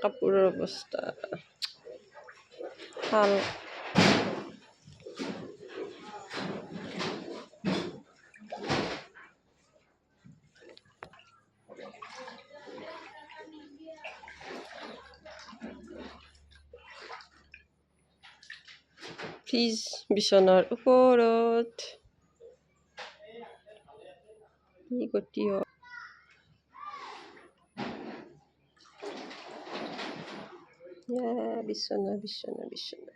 কাপোৰৰ অৱস্থা ভাল। ফ্ৰিজ বিচনাৰ ওপৰত কি গতি হয়। বিচনা বিচনা বিচনা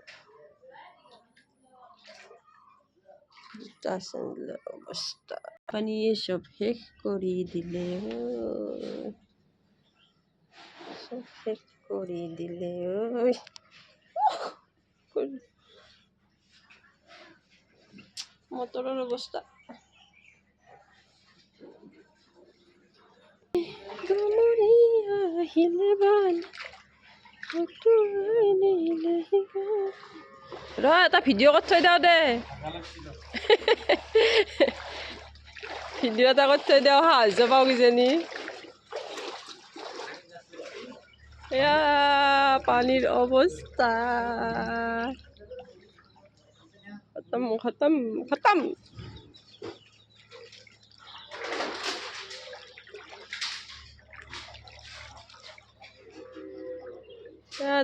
জোতা চেণ্ডেলৰ অৱস্থা পানীয়ে চব শেষ কৰি দিলে চব শেষ কৰি দিলে মটৰৰ অৱস্থা আহিলে বান ৰ এটা ভিডিঅ' কৰি থৈ দিওঁ দে ভিডিঅ' এটা কৰি থৈ দিওঁ সাহায্য পাওঁ কিজানি এয়া পানীৰ অৱস্থা খতম খতম খতম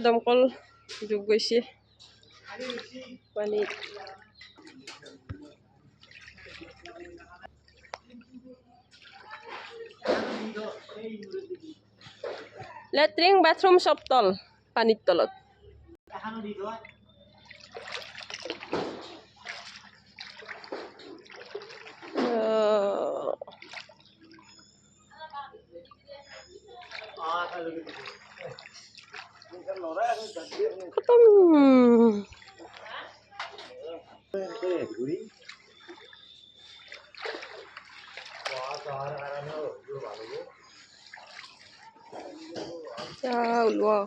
দমকল ডুব গৈছে পানীত লেট্ৰিন বাথৰুম চব তল পানীৰ তলত খতম ওলোৱা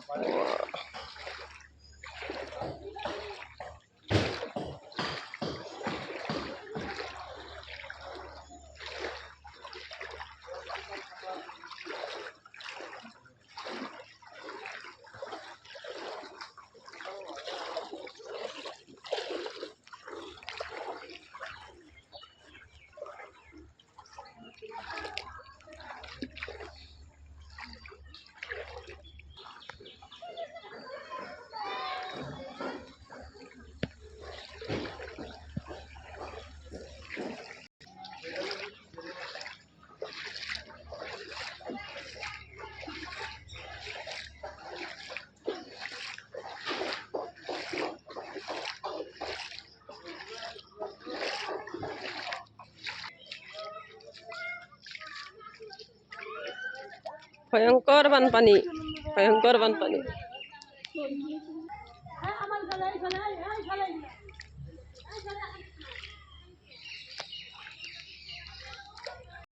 ভয়ংকৰ বানপানী ভয়ংকৰ বানপানী